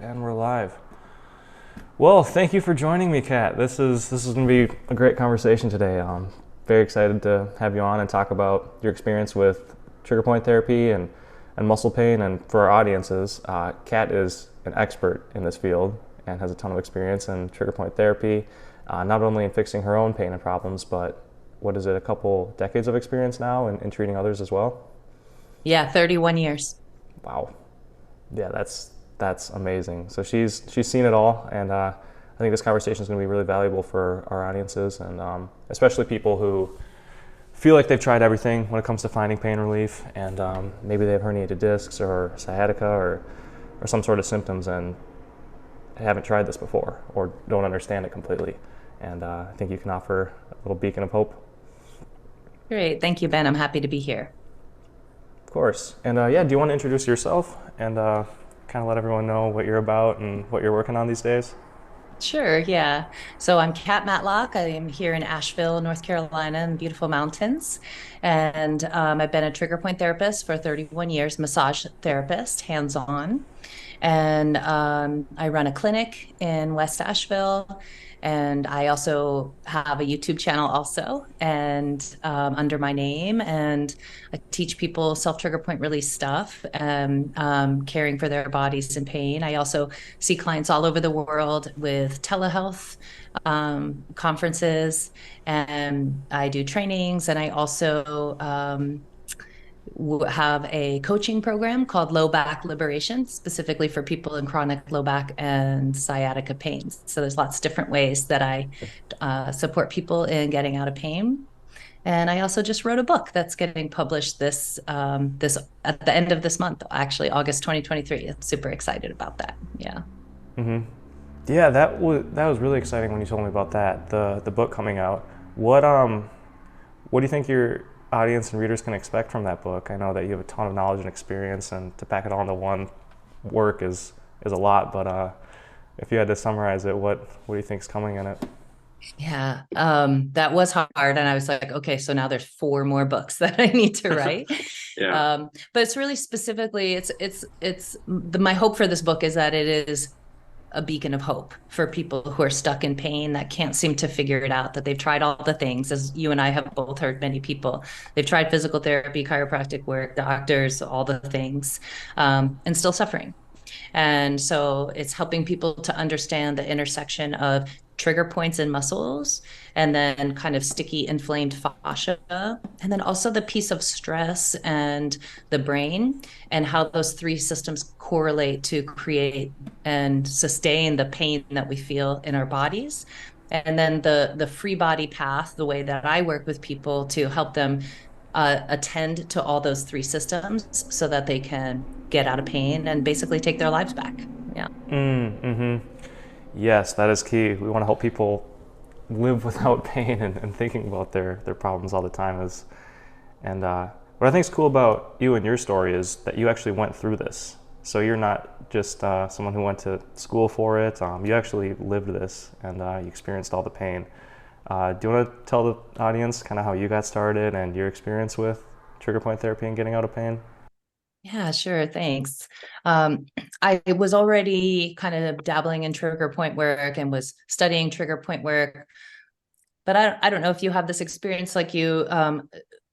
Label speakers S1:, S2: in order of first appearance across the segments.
S1: And we're live. Well, thank you for joining me, Kat. This is going to be a great conversation today. Very excited to have you on and talk about your experience with trigger point therapy and muscle pain. And for our audiences, Kat is an expert in this field and has a ton of experience in trigger point therapy, not only in fixing her own pain and problems, but what is it, a couple decades of experience now in treating others as well?
S2: Yeah, 31 years.
S1: Wow. Yeah, that's amazing. So she's seen it all, and I think this conversation is going to be really valuable for our audiences, and especially people who feel like they've tried everything when it comes to finding pain relief, and maybe they have herniated discs or sciatica or some sort of symptoms, and haven't tried this before or don't understand it completely. And I think you can offer a little beacon of hope.
S2: Great. Thank you, Ben. I'm happy to be here.
S1: Of course. And yeah, do you want to introduce yourself and kind of let everyone know what you're about and what you're working on these days?
S2: Sure. Yeah. So I'm Kat Matlock. I am here in Asheville, North Carolina, in the beautiful mountains. And I've been a trigger point therapist for 31 years, massage therapist, hands on. And I run a clinic in West Asheville. And I also have a YouTube channel also and under my name. And I teach people self-trigger point release stuff and caring for their bodies in pain. I also see clients all over the world with telehealth conferences, and I do trainings. And I also have a coaching program called Low Back Liberation, specifically for people in chronic low back and sciatica pains. So there's lots of different ways that I support people in getting out of pain. And I also just wrote a book that's getting published this at the end of this month, actually August 2023. I'm super excited about that. Yeah.
S1: Yeah, that was really exciting when you told me about that, the book coming out. What do you think your audience and readers can expect from that book? I know that you have a ton of knowledge and experience, and to pack it all into one work is a lot. But if you had to summarize it, what do you think is coming in it?
S2: Yeah, that was hard. And I was like, okay, so now there's four more books that I need to write.
S3: Yeah.
S2: But it's really specifically, my hope for this book is that it is a beacon of hope for people who are stuck in pain that can't seem to figure it out, that they've tried all the things, as you and I have both heard many people. They've tried physical therapy, chiropractic work, doctors, all the things, and still suffering. And so it's helping people to understand the intersection of trigger points and muscles, and then kind of sticky, inflamed fascia, and then also the piece of stress and the brain, and how those three systems correlate to create and sustain the pain that we feel in our bodies. And then the free body path, the way that I work with people to help them attend to all those three systems so that they can get out of pain and basically take their lives back. Yeah.
S1: Yes, that is key. We want to help people live without pain and thinking about their problems all the time. And what I think is cool about you and your story is that you actually went through this. So you're not just someone who went to school for it. You actually lived this, and you experienced all the pain. Do you want to tell the audience kind of how you got started and your experience with trigger point therapy and getting out of pain?
S2: Yeah, sure. Thanks. Um, I was already kind of dabbling in trigger point work and was studying trigger point work, but I don't know if you have this experience like you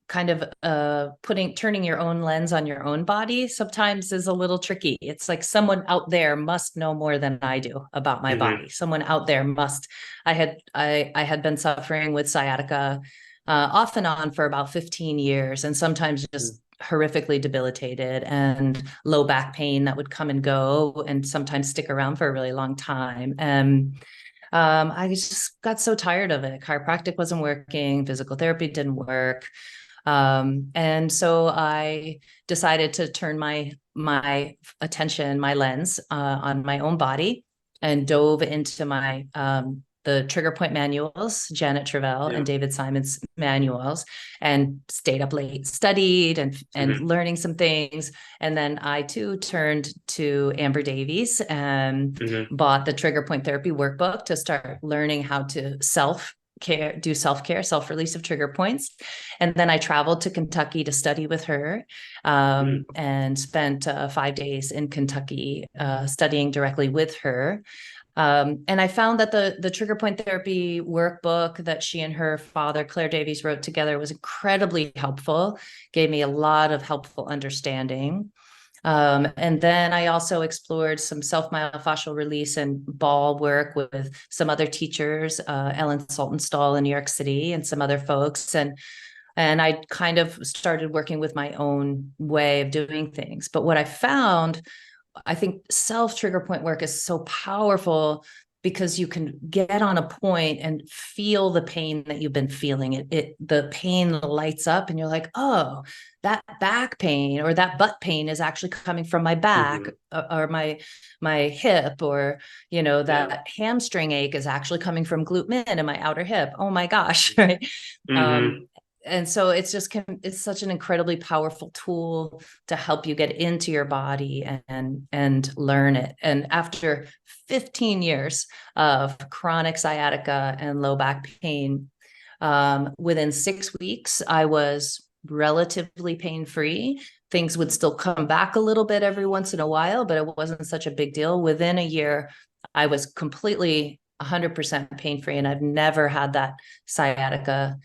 S2: kind of turning your own lens on your own body sometimes is a little tricky. It's like someone out there must know more than I do about my
S3: hmm
S2: body. Someone out there must. I had been suffering with sciatica off and on for about 15 years, and sometimes just horrifically debilitated, and low back pain that would come and go and sometimes stick around for a really long time. And I just got so tired of it. Chiropractic wasn't working, physical therapy didn't work. And so I decided to turn my attention, my lens on my own body, and dove into my the trigger point manuals, Janet Travell
S3: Yeah.
S2: and David Simon's manuals, and stayed up late, studied and
S3: hmm
S2: learning some things. And then I too turned to Amber Davies and
S3: hmm
S2: bought the trigger point therapy workbook to start learning how to self care, do self-care, self-release of trigger points. And then I traveled to Kentucky to study with her, and spent 5 days in Kentucky studying directly with her. And I found that the trigger point therapy workbook that she and her father, Claire Davies, wrote together was incredibly helpful, gave me a lot of helpful understanding. And then I also explored some self-myofascial release and ball work with some other teachers, Ellen Saltonstall in New York City, and some other folks. And I kind of started working with my own way of doing things. But what I found, I think self trigger point work is so powerful because you can get on a point and feel the pain that you've been feeling. The pain lights up and you're like, oh, that back pain or that butt pain is actually coming from my back, or my hip, or, that hamstring ache is actually coming from glute med in my outer hip. Oh my gosh. Right. And so it's such an incredibly powerful tool to help you get into your body and learn it. And after 15 years of chronic sciatica and low back pain, within 6 weeks, I was relatively pain-free. Things would still come back a little bit every once in a while, but it wasn't such a big deal. Within a year, I was completely 100% pain-free, and I've never had that sciatica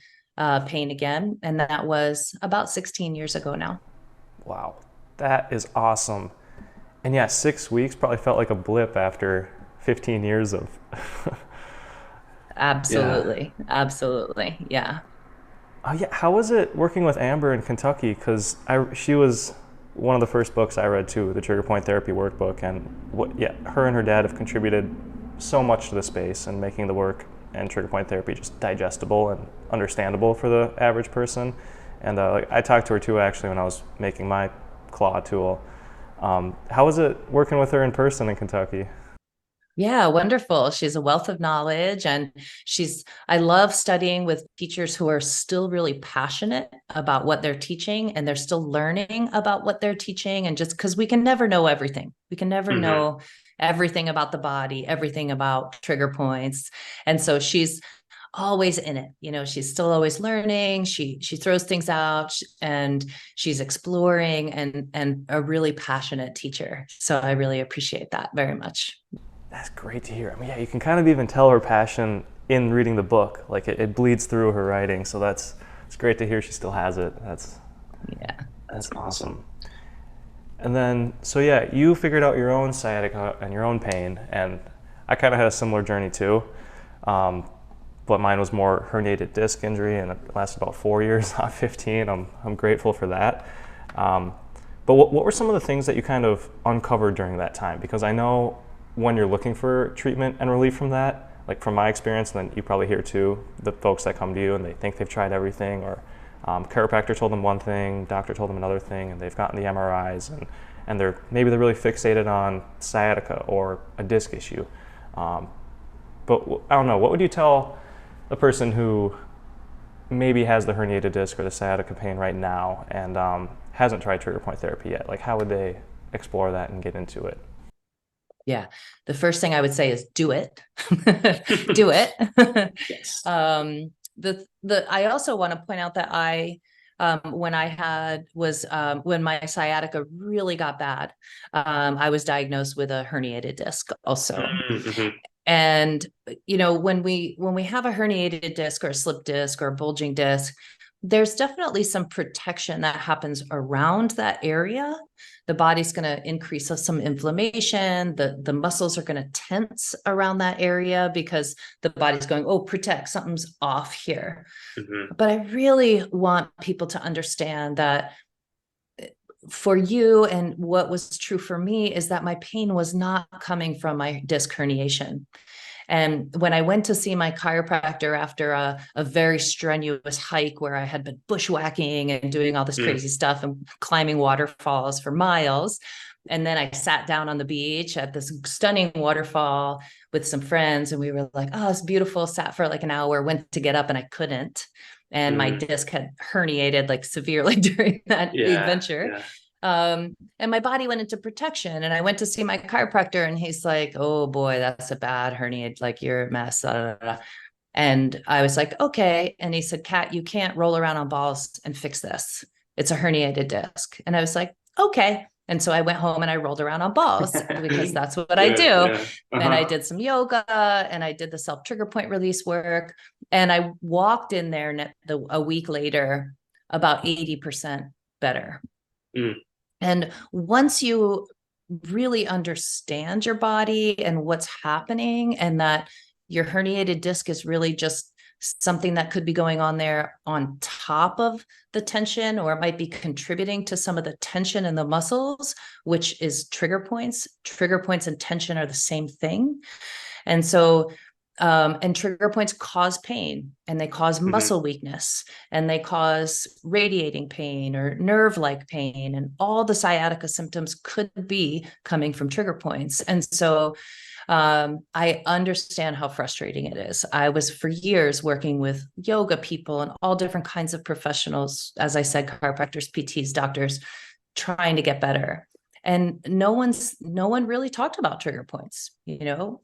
S2: pain again. And that was about 16 years ago now.
S1: Wow, that is awesome. And yeah, 6 weeks probably felt like a blip after 15 years of.
S2: Absolutely. Yeah. Absolutely. Yeah.
S1: Oh yeah, how was it working with Amber in Kentucky? Because she was one of the first books I read too, the Trigger Point Therapy Workbook, and her and her dad have contributed so much to the space and making the work and trigger point therapy just digestible and understandable for the average person. And I talked to her too actually when I was making my claw tool. How was it working with her in person in Kentucky?
S2: Yeah, wonderful. She's a wealth of knowledge, and I love studying with teachers who are still really passionate about what they're teaching, and they're still learning about what they're teaching. And just because we can never know everything, we can never know everything about the body, everything about trigger points. And so she's always in it. She's still always learning. She throws things out, and she's exploring, and a really passionate teacher. So I really appreciate that very much.
S1: That's great to hear. I mean, yeah, you can kind of even tell her passion in reading the book. Like it bleeds through her writing. So it's great to hear she still has it. That's awesome. And then, so yeah, you figured out your own sciatica and your own pain, and I kind of had a similar journey too. But mine was more herniated disc injury, and it lasted about 4 years, not 15. I'm grateful for that. But what were some of the things that you kind of uncovered during that time? Because I know when you're looking for treatment and relief from that, like from my experience, and then you probably hear too, the folks that come to you and they think they've tried everything, or chiropractor told them one thing, doctor told them another thing, and they've gotten the MRIs, and they're really fixated on sciatica or a disc issue. But I don't know, what would you tell a person who maybe has the herniated disc or the sciatica pain right now and hasn't tried trigger point therapy yet? Like, how would they explore that and get into it?
S2: Yeah. The first thing I would say is do it. Do it. Yes. I also want to point out that when my sciatica really got bad, I was diagnosed with a herniated disc also. And, when we have a herniated disc or a slip disc or a bulging disc, there's definitely some protection that happens around that area. The body's going to increase some inflammation. The muscles are going to tense around that area because the body's going, oh, protect, something's off here. But I really want people to understand that for you, and what was true for me, is that my pain was not coming from my disc herniation. And when I went to see my chiropractor after a very strenuous hike where I had been bushwhacking and doing all this crazy stuff and climbing waterfalls for miles, and then I sat down on the beach at this stunning waterfall with some friends, and we were like, oh, it's beautiful, sat for like an hour, went to get up and I couldn't. And my disc had herniated like severely during that adventure. Yeah. And my body went into protection, and I went to see my chiropractor, and he's like, oh boy, that's a bad hernia. Like, you're a mess. And I was like, okay. And he said, Kat, you can't roll around on balls and fix this. It's a herniated disc. And I was like, okay. And so I went home and I rolled aroround on balls because that's what I
S3: Good.
S2: do.
S3: Yeah.
S2: And I
S3: Uh-huh.
S2: did some yoga and I did the self trigger point release work. And I walked in there a week later, about 80% better.
S3: Mm.
S2: And once you really understand your body and what's happening, and that your herniated disc is really just something that could be going on there on top of the tension, or it might be contributing to some of the tension in the muscles, which is trigger points. Trigger points and tension are the same thing. And so and trigger points cause pain, and they cause
S3: Mm-hmm.
S2: muscle weakness, and they cause radiating pain or nerve-like pain, and all the sciatica symptoms could be coming from trigger points. And so I understand how frustrating it is. I was for years working with yoga people and all different kinds of professionals, as I said, chiropractors, PTs, doctors, trying to get better. And no one really talked about trigger points,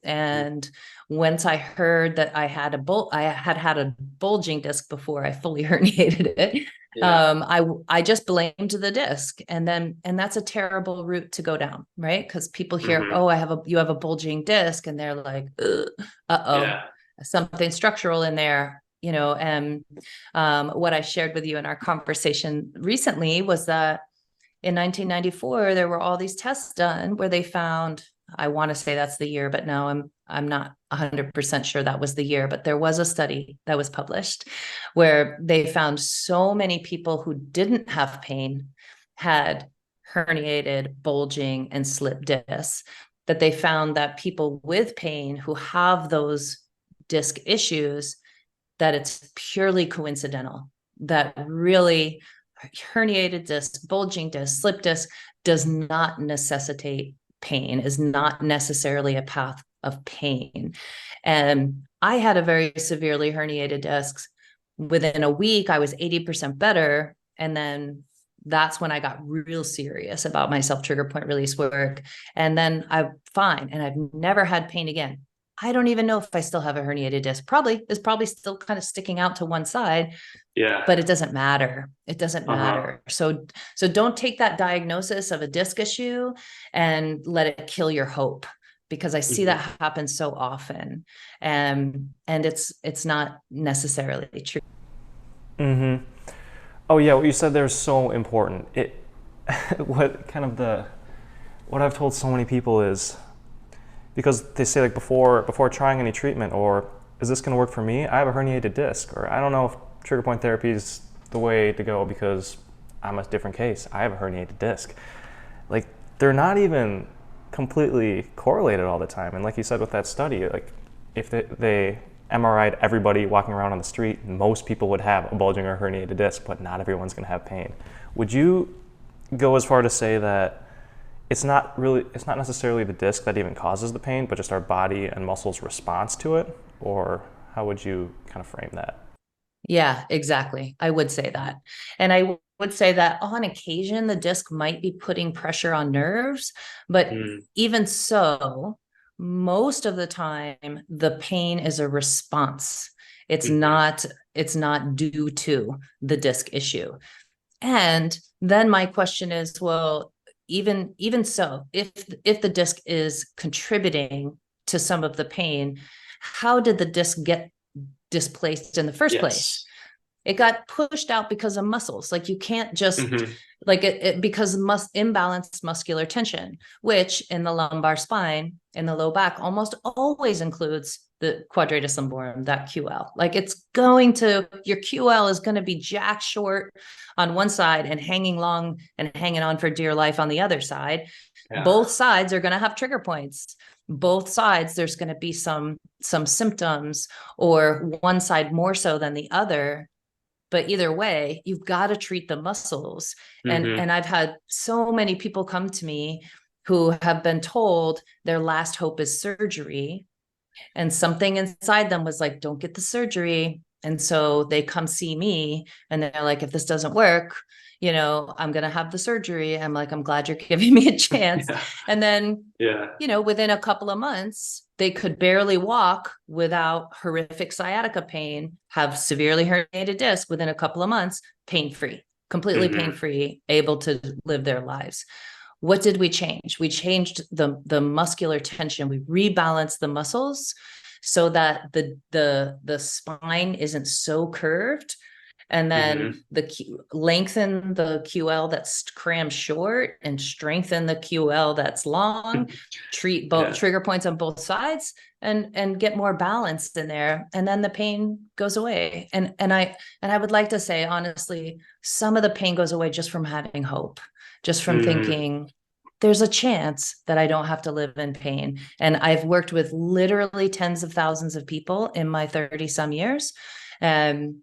S2: And once I heard that I had a bulging disc before I fully herniated it,
S3: Yeah.
S2: I just blamed the disc, and that's a terrible route to go down, right? Because people hear,
S3: Mm-hmm.
S2: oh, you have a bulging disc, and they're like, uh-oh,
S3: Yeah.
S2: something structural in there. And what I shared with you in our conversation recently was that in 1994, there were all these tests done where they found, I want to say that's the year, but no, I'm not 100% sure that was the year, but there was a study that was published where they found so many people who didn't have pain had herniated, bulging, and slip discs, that they found that people with pain who have those disc issues, that it's purely coincidental, that really herniated disc, bulging disc, slip disc does not necessitate pain, is not necessarily a path of pain. And I had a very severely herniated disc. Within a week, I was 80% better. And then that's when I got real serious about my self trigger point release work. And then I'm fine. And I've never had pain again. I don't even know if I still have a herniated disc. Probably still kind of sticking out to one side,
S3: Yeah.
S2: but it doesn't matter. It doesn't
S3: Uh-huh.
S2: matter. So don't take that diagnosis of a disc issue and let it kill your hope, because I see
S3: Mm-hmm.
S2: that happen so often. And it's not necessarily true.
S1: Mm-hmm. Oh yeah, what you said there is so important. It what kind of the what I've told so many people is, because they say like before trying any treatment, or is this going to work for me? I have a herniated disc, or I don't know if trigger point therapy is the way to go because I'm a different case. I have a herniated disc. Like they're not even completely correlated all the time. And like you said with that study, like if they MRI'd everybody walking around on the street, most people would have a bulging or herniated disc, but not everyone's going to have pain. Would you go as far to say that it's not necessarily the disc that even causes the pain, but just our body and muscles response to it? Or how would you kind of frame that?
S2: Yeah, exactly. I would say that. And I would say that on occasion, the disc might be putting pressure on nerves, but
S3: Mm.
S2: even so, most of the time, the pain is a response. It's
S3: Mm-hmm.
S2: not, it's not due to the disc issue. And then my question is, well, even so, if the disc is contributing to some of the pain, how did the disc get displaced in the first place?
S3: Yes.
S2: It got pushed out because of muscles. Like you can't just
S3: Mm-hmm.
S2: like it because imbalanced muscular tension, which in the lumbar spine, in the low back, almost always includes the quadratus lumborum, that QL. Like your QL is going to be jack short on one side and hanging long and hanging on for dear life on the other side.
S3: Yeah.
S2: Both sides are going to have trigger points. Both sides, there's going to be some symptoms, or one side more so than the other, but either way, you've got to treat the muscles. and
S3: Mm-hmm.
S2: and I've had so many people come to me who have been told their last hope is surgery, and something inside them was like, don't get the surgery. And so they come see me and they're like, if this doesn't work, I'm going to have the surgery. I'm like, I'm glad you're giving me a chance.
S3: Yeah.
S2: And then
S3: Yeah.
S2: within a couple of months, they could barely walk without horrific sciatica pain, have severely herniated disc within a couple of months, pain-free, completely pain-free, able to live their lives. What did we change? We changed the muscular tension. We rebalanced the muscles so that the spine isn't so curved, and then lengthen the QL that's crammed short and strengthen the QL that's long, treat both trigger points on both sides, and get more balance in there. And then the pain goes away. And I would like to say, honestly, some of the pain goes away just from having hope, just from thinking there's a chance that I don't have to live in pain. And I've worked with literally tens of thousands of people in my 30 some years. And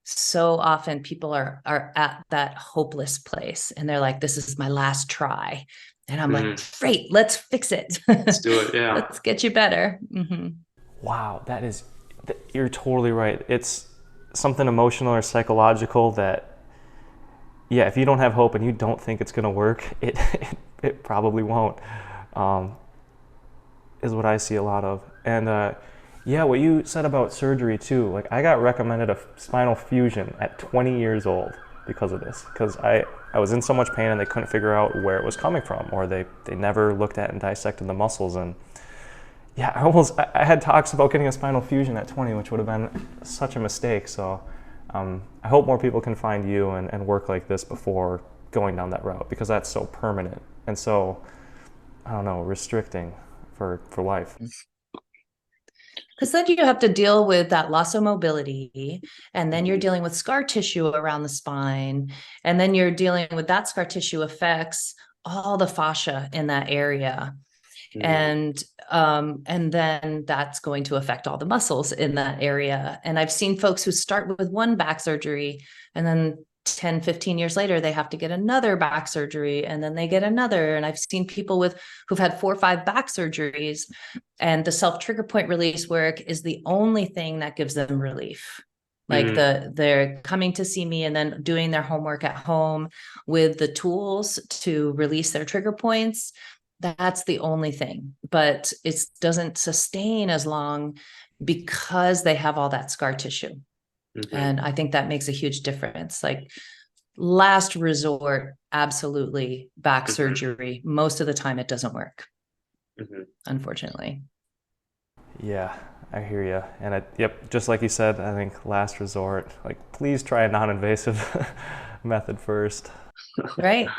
S2: so often people are at that hopeless place and they're like, this is my last try. And I'm like, great, let's fix it.
S3: Let's do it. Yeah.
S2: Let's get you better.
S1: Wow, you're totally right. It's something emotional or psychological that, yeah, if you don't have hope and you don't think it's going to work, it probably won't, is what I see a lot of. And yeah, what you said about surgery too, like I got recommended a spinal fusion at 20 years old because of this, because I was in so much pain and they couldn't figure out where it was coming from, or they never looked at and dissected the muscles. And yeah, I had talks about getting a spinal fusion at 20, which would have been such a mistake. So I hope more people can find you and work like this before going down that route, because that's so permanent and so, I don't know, restricting for life.
S2: Because then you have to deal with that loss of mobility, and then you're dealing with scar tissue around the spine, and then you're dealing with that scar tissue affects all the fascia in that area. And then that's going to affect all the muscles in that area. And I've seen folks who start with one back surgery, and then 10, 15 years later, they have to get another back surgery, and then they get another. And I've seen people who've had 4 or 5 back surgeries, and the self trigger point release work is the only thing that gives them relief. Like they're coming to see me and then doing their homework at home with the tools to release their trigger points. That's the only thing, but it doesn't sustain as long because they have all that scar tissue. And I think that makes a huge difference. Like last resort, absolutely back surgery. Most of the time it doesn't work, unfortunately.
S1: Yeah, I hear you. And yep, just like you said, I think last resort, like please try a non-invasive method first.
S2: Right.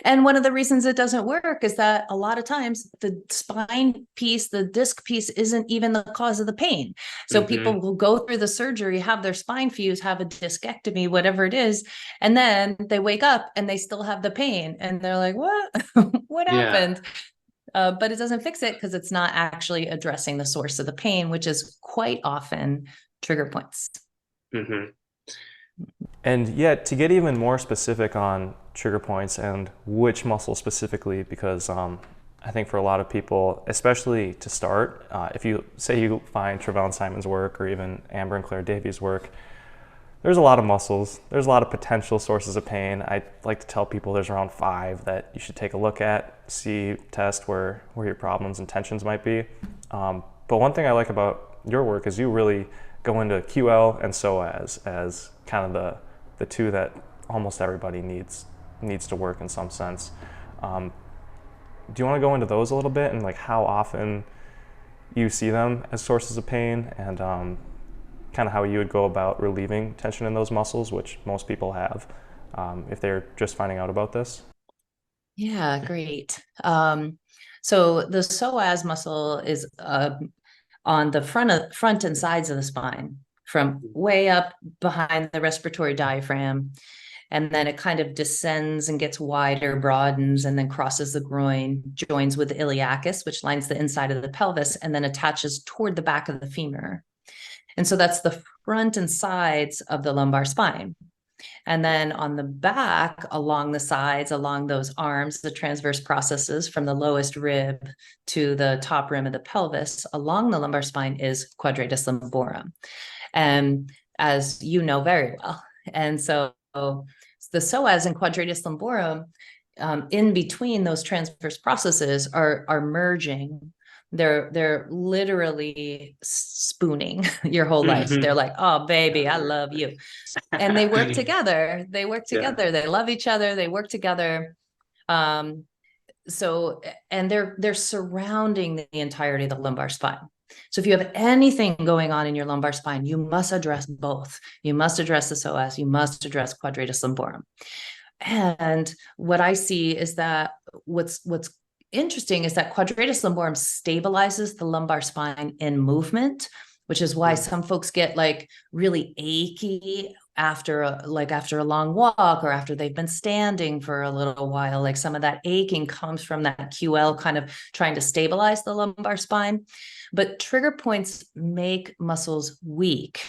S2: And one of the reasons it doesn't work is that a lot of times the spine piece, the disc piece isn't even the cause of the pain. So people will go through the surgery, have their spine fused, have a discectomy, whatever it is. And then they wake up and they still have the pain. And they're like, what? What happened? But it doesn't fix it because it's not actually addressing the source of the pain, which is quite often trigger points.
S1: And yet, to get even more specific on trigger points and which muscle specifically, because I think for a lot of people, especially to start, if you say you find Travell Simon's work or even Amber and Claire Davies' work, there's a lot of muscles. There's a lot of potential sources of pain. I like to tell people there's around 5 that you should take a look at, see, test where your problems and tensions might be. But one thing I like about your work is you really go into QL and Psoas as kind of the 2 that almost everybody needs to work in some sense. Do you want to go into those a little bit and like how often you see them as sources of pain, and kind of how you would go about relieving tension in those muscles, which most people have, if they're just finding out about this?
S2: Yeah, great. So the psoas muscle is on the front and sides of the spine, from way up behind the respiratory diaphragm. And then it kind of descends and gets wider, broadens, and then crosses the groin, joins with the iliacus, which lines the inside of the pelvis, and then attaches toward the back of the femur. And so that's the front and sides of the lumbar spine. And then on the back, along the sides, along those arms, the transverse processes from the lowest rib to the top rim of the pelvis, along the lumbar spine is quadratus lumborum. And as you know very well. And so the psoas and quadratus lumborum, in between those transverse processes are merging they're literally spooning your whole life.
S3: Mm-hmm.
S2: They're like, oh baby, I love you. And they work together. They work
S3: Yeah.
S2: together. They love each other. They work together. Um, so, and they're surrounding the entirety of the lumbar spine. So if you have anything going on in your lumbar spine, you must address both. You must address the psoas, you must address quadratus lumborum. And what I see is that what's interesting is that quadratus lumborum stabilizes the lumbar spine in movement, which is why some folks get like really achy after a long walk or after they've been standing for a little while. Like some of that aching comes from that QL kind of trying to stabilize the lumbar spine. But trigger points make muscles weak.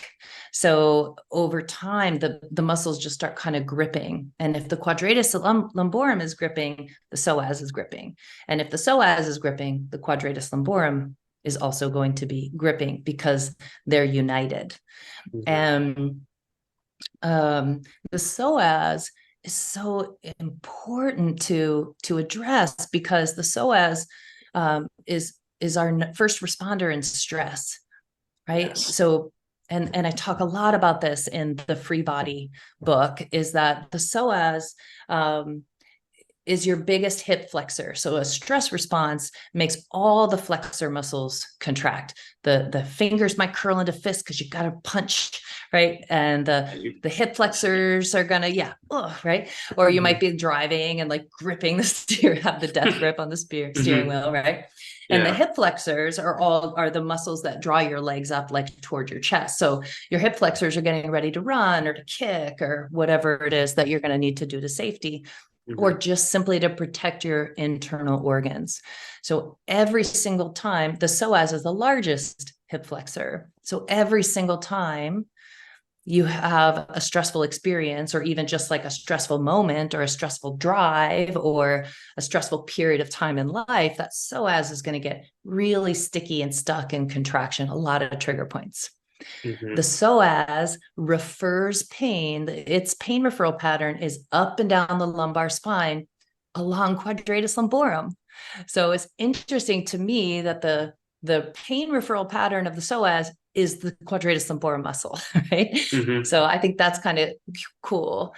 S2: So over time, the muscles just start kind of gripping. And if the quadratus lumborum is gripping, the psoas is gripping. And if the psoas is gripping, the quadratus lumborum is also going to be gripping because they're united. And the psoas is so important to address because the psoas is our first responder in stress, right?
S3: Yes.
S2: So, and I talk a lot about this in the Free Body book, is that the psoas is your biggest hip flexor. So a stress response makes all the flexor muscles contract. The fingers might curl into fists because you got to punch, right? And the hip flexors are gonna, right? Or you might be driving and like gripping the steer, have the death grip on the steering wheel, right? And the hip flexors are the muscles that draw your legs up like toward your chest. So your hip flexors are getting ready to run or to kick or whatever it is that you're going to need to do to safety. Or just simply to protect your internal organs. So every single time, the psoas is the largest hip flexor. So every single time you have a stressful experience, or even just like a stressful moment or a stressful drive or a stressful period of time in life, that psoas is going to get really sticky and stuck in contraction, a lot of trigger points. The psoas refers pain. Its pain referral pattern is up and down the lumbar spine along quadratus lumborum. So it's interesting to me that the pain referral pattern of the psoas is the quadratus lumborum muscle, right? So I think that's kind of cool.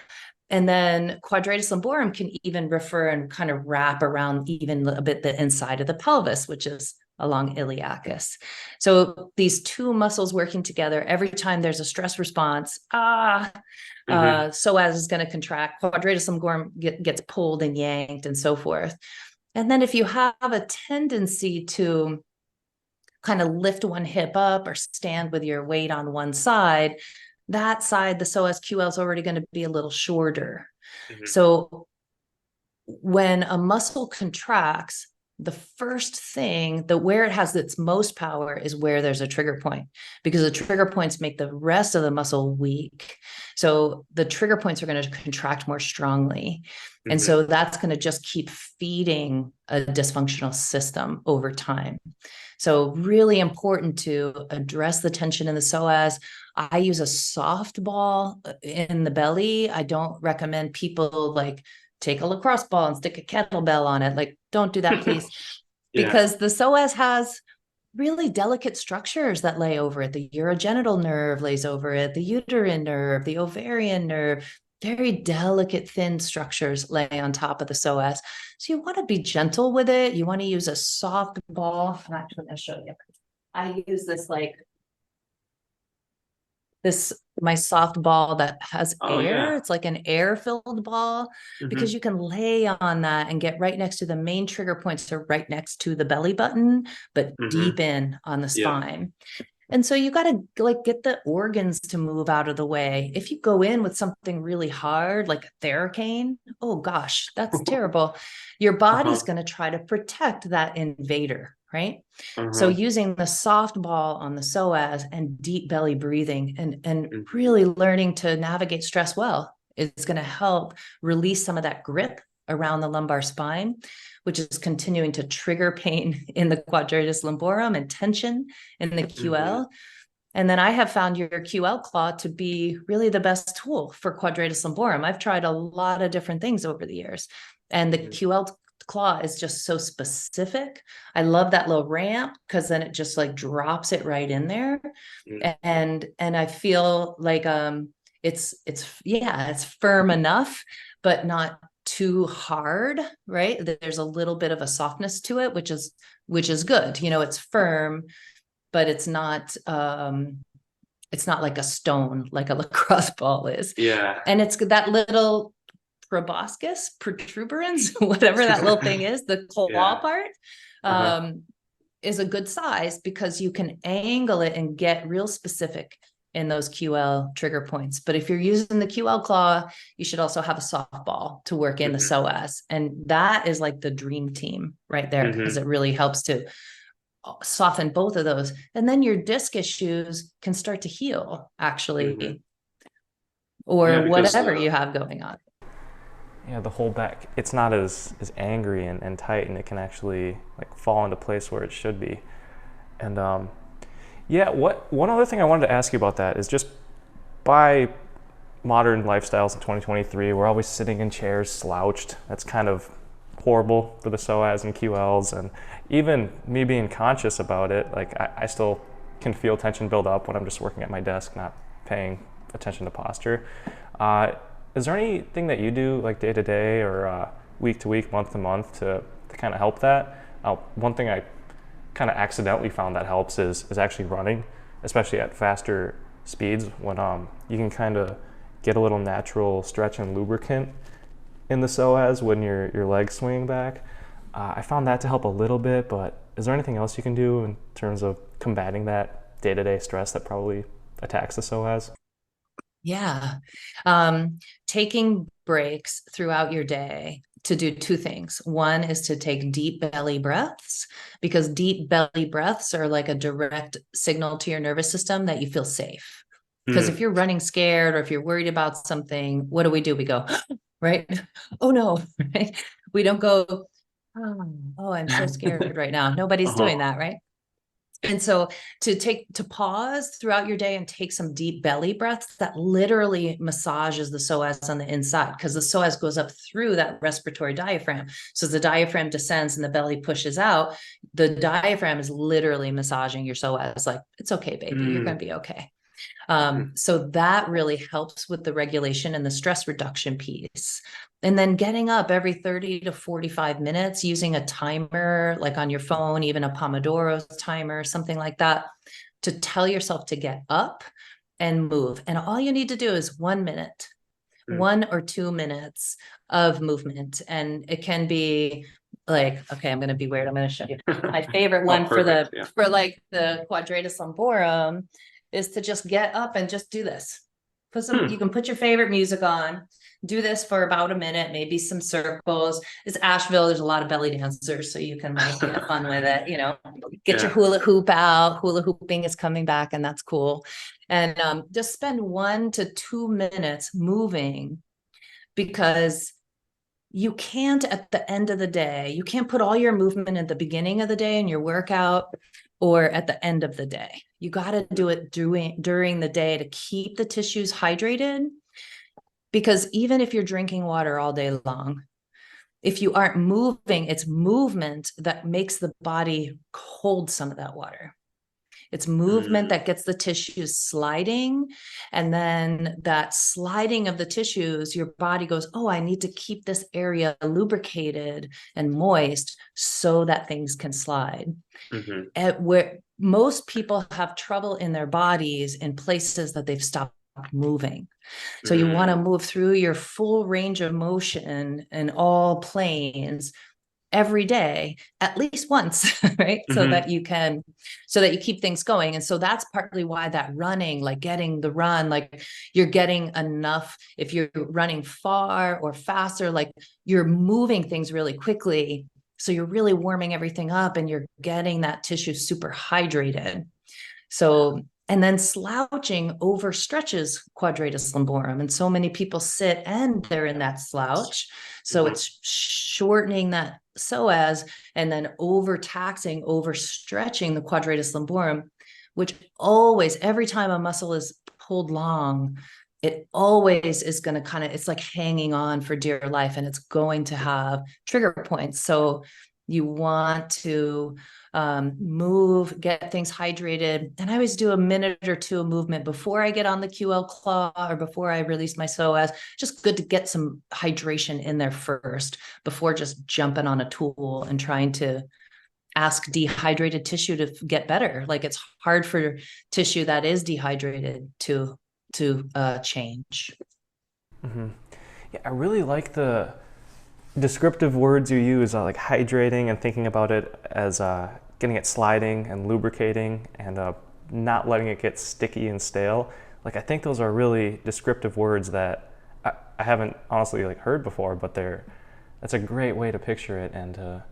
S2: And then quadratus lumborum can even refer and kind of wrap around even a bit the inside of the pelvis, which is along iliacus. So these two muscles working together, every time there's a stress response, psoas is going to contract, quadratus lumborum gets pulled and yanked and so forth. And then if you have a tendency to kind of lift one hip up or stand with your weight on one side, that side, the psoas QL is already going to be a little shorter. So when a muscle contracts, the first thing, where it has its most power is where there's a trigger point, because the trigger points make the rest of the muscle weak. So the trigger points are going to contract more strongly. And so that's going to just keep feeding a dysfunctional system over time. So really important to address the tension in the psoas. I use a soft ball in the belly. I don't recommend people like take a lacrosse ball and stick a kettlebell on it. Like, don't do that, please. Because the psoas has really delicate structures that lay over it. The urogenital nerve lays over it, the uterine nerve, the ovarian nerve, very delicate, thin structures lay on top of the psoas. So you want to be gentle with it. You want to use a soft ball. I'm actually going to show you. I use my soft ball that has air. It's like an air-filled ball, because you can lay on that and get right next to the main trigger points, are right next to the belly button, but deep in on the spine. And so you got to like get the organs to move out of the way. If you go in with something really hard, like a Theracane, oh gosh, that's terrible. Your body's going to try to protect that invader, right? So using the soft ball on the psoas and deep belly breathing and really learning to navigate stress well is going to help release some of that grip around the lumbar spine, which is continuing to trigger pain in the quadratus lumborum and tension in the QL. And then I have found your QL claw to be really the best tool for quadratus lumborum. I've tried a lot of different things over the years, and the QL claw is just so specific. I love that little ramp because then it just like drops it right in there. And I feel like it's firm enough, but not too hard, right? There's a little bit of a softness to it, which is good. You know, it's firm, but it's not like a stone, like a lacrosse ball is.
S3: Yeah.
S2: And it's that little proboscis, protuberance, whatever that little thing is, the claw
S3: Yeah.
S2: part, is a good size because you can angle it and get real specific in those QL trigger points. But if you're using the QL claw, you should also have a softball to work in the Psoas. And that is like the dream team right there, because it really helps to soften both of those. And then your disc issues can start to heal, actually, or whatever you have going on.
S1: Yeah, the whole back, it's not as angry and tight, and it can actually like fall into place where it should be. And yeah, one other thing I wanted to ask you about that is just by modern lifestyles in 2023, we're always sitting in chairs slouched. That's kind of horrible for the psoas and QLs, and even me being conscious about it, like I still can feel tension build up when I'm just working at my desk, not paying attention to posture. Is there anything that you do like day to day or week to week, month to month to kind of help that? One thing I kind of accidentally found that helps is actually running, especially at faster speeds, when you can kind of get a little natural stretch and lubricant in the psoas when your legs swing back. I found that to help a little bit, but is there anything else you can do in terms of combating that day-to-day stress that probably attacks the psoas?
S2: Yeah. Taking breaks throughout your day to do two things. One is to take deep belly breaths, because deep belly breaths are like a direct signal to your nervous system that you feel safe. Because if you're running scared or if you're worried about something, what do? We go, right? Oh no, right? We don't go, oh, I'm so scared right now. Nobody's doing that, right? And so to pause throughout your day and take some deep belly breaths, that literally massages the psoas on the inside, because the psoas goes up through that respiratory diaphragm. So as the diaphragm descends and the belly pushes out, the diaphragm is literally massaging your psoas like, it's okay, baby, you're going to be okay. So that really helps with the regulation and the stress reduction piece. And then getting up every 30 to 45 minutes using a timer, like on your phone, even a Pomodoro timer, something like that, to tell yourself to get up and move. And all you need to do is 1 minute, 1 or 2 minutes of movement. And it can be like, okay, I'm going to be weird. I'm going to show you my favorite one for like the quadratus lumborum is to just get up and just do this. You can put your favorite music on, do this for about a minute, maybe some circles. It's Asheville. There's a lot of belly dancers, so you can like have fun with it, get your hula hoop out. Hula hooping is coming back, and that's cool. And just spend 1 to 2 minutes moving, because you can't, at the end of the day, you can't put all your movement at the beginning of the day in your workout or at the end of the day. You got to do it during the day to keep the tissues hydrated, because even if you're drinking water all day long, if you aren't moving, it's movement that makes the body hold some of that water. It's movement that gets the tissues sliding. And then that sliding of the tissues, your body goes, oh, I need to keep this area lubricated and moist so that things can slide. Where most people have trouble in their bodies in places that they've stopped moving. So you want to move through your full range of motion in all planes every day, at least once, right? So that you keep things going. And so that's partly why that running, like getting the run, like you're getting enough, if you're running far or faster, like you're moving things really quickly. So you're really warming everything up and you're getting that tissue super hydrated. So, and then slouching overstretches quadratus lumborum. And so many people sit and they're in that slouch. So it's shortening that psoas and then overtaxing, overstretching the quadratus lumborum, which always, every time a muscle is pulled long, it always is going to kind of, it's like hanging on for dear life, and it's going to have trigger points. So you want to move, get things hydrated. And I always do a minute or two of movement before I get on the QL claw or before I release my psoas. Just good to get some hydration in there first before just jumping on a tool and trying to ask dehydrated tissue to get better. Like, it's hard for tissue that is dehydrated to change.
S1: Hmm. Yeah, I really like the descriptive words you use, like hydrating and thinking about it as getting it sliding and lubricating and not letting it get sticky and stale. Like, I think those are really descriptive words that I haven't honestly like heard before, but that's a great way to picture it. And